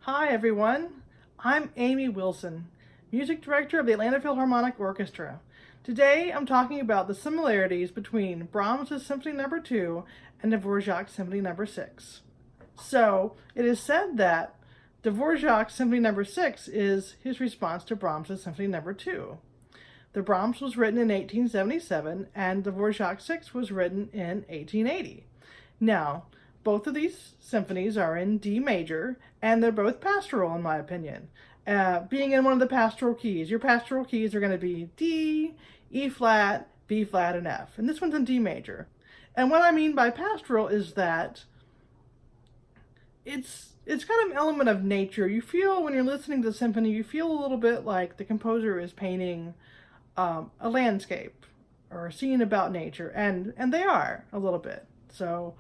Hi everyone, I'm Amy Wilson, Music Director of the Atlanta Philharmonic Orchestra. Today I'm talking about the similarities between Brahms' Symphony No. 2 and Dvorak's Symphony No. 6. So, it is said that Dvorak's Symphony No. 6 is his response to Brahms' Symphony No. 2. The Brahms was written in 1877 and Dvorak 6 was written in 1880. Now, both of these symphonies are in D major, and they're both pastoral in my opinion. Being in one of the pastoral keys, your pastoral keys are going to be D, E flat, B flat, and F. And this one's in D major. And what I mean by pastoral is that it's got an element of nature. You feel, when you're listening to the symphony, you feel a little bit like the composer is painting a landscape or a scene about nature, and they are a little bit. So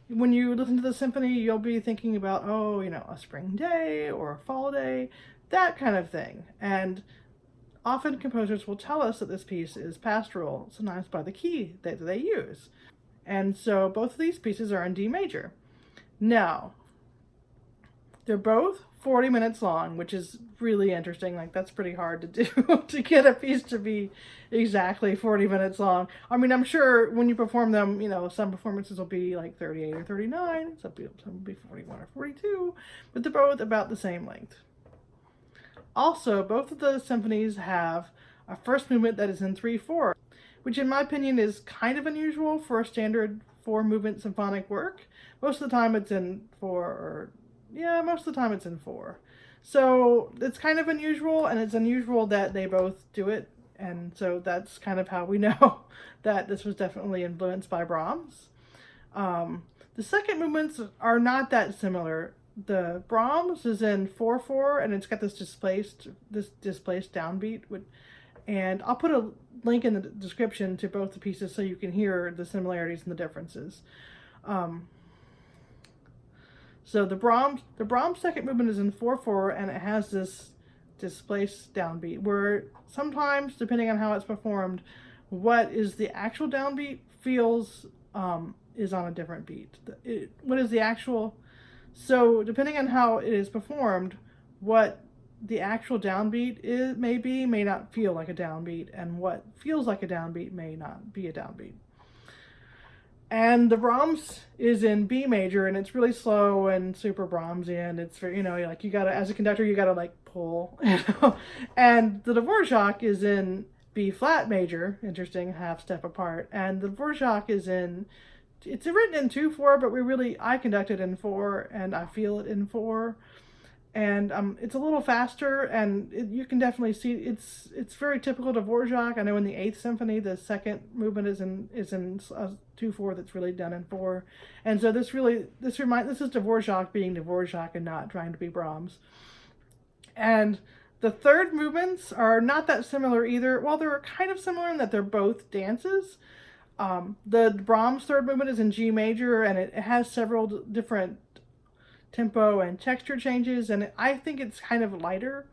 when you listen to the symphony, you'll be thinking about, a spring day or a fall day, that kind of thing. And often composers will tell us that this piece is pastoral, sometimes by the key that they use. And so both of these pieces are in D major. Now, they're both 40 minutes long, which is really interesting. Like, that's pretty hard to do, to get a piece to be exactly 40 minutes long. I mean, I'm sure when you perform them, some performances will be like 38 or 39, some will be 41 or 42, but they're both about the same length. Also, both of the symphonies have a first movement that is in 3/4, which in my opinion is kind of unusual for a standard 4-movement symphonic work. Most of the time it's in 4, most of the time it's in 4. So it's kind of unusual, and it's unusual that they both do it. And so that's kind of how we know that this was definitely influenced by Brahms. The second movements are not that similar. The Brahms is in 4/4, and it's got this displaced downbeat. And I'll put a link in the description to both the pieces so you can hear the similarities and the differences. So the Brahms second movement is in 4/4, and it has this displaced downbeat where sometimes, depending on how it's performed, what is the actual downbeat feels is on a different beat. So depending on how it is performed, what the actual downbeat may not feel like a downbeat, and what feels like a downbeat may not be a downbeat. And the Brahms is in B major, and it's really slow and super Brahmsian. It's very, like, you gotta, as a conductor, you gotta like pull, And the Dvorak is in B flat major, interesting, half step apart. And the Dvorak it's written in 2/4, but I conduct it in 4, and I feel it in 4. And it's a little faster, and you can definitely see it's very typical of Dvorak. I know in the 8th Symphony, the second movement is in 2/4 that's really done in 4. And so this is Dvorak being Dvorak and not trying to be Brahms. And the third movements are not that similar either. Well, they're kind of similar in that they're both dances. The Brahms third movement is in G major, and it has several different tempo and texture changes, and I think it's kind of lighter.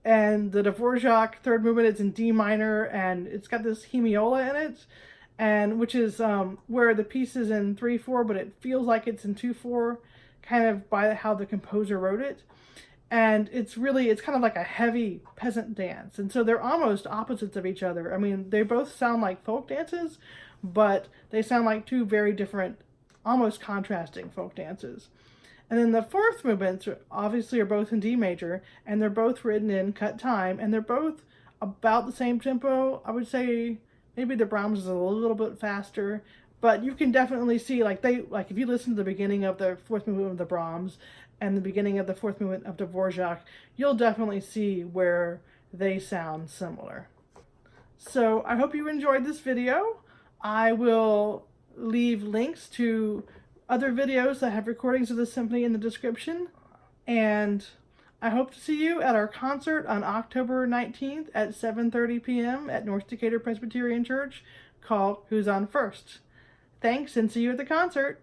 And the Dvorak third movement is in D minor, and it's got this hemiola in it, and which is where the piece is in 3/4, but it feels like it's in 2/4, kind of by how the composer wrote it. And it's kind of like a heavy peasant dance, and so they're almost opposites of each other. I mean, they both sound like folk dances, but they sound like two very different, almost contrasting folk dances. And then the fourth movements obviously are both in D major, and they're both written in cut time, and they're both about the same tempo. I would say maybe the Brahms is a little bit faster, but you can definitely see, if you listen to the beginning of the fourth movement of the Brahms and the beginning of the fourth movement of Dvorak, you'll definitely see where they sound similar. So I hope you enjoyed this video. I will leave links to other videos that have recordings of the symphony in the description, and I hope to see you at our concert on October 19th at 7:30 p.m. at North Decatur Presbyterian Church, called Who's on First. Thanks, and see you at the concert.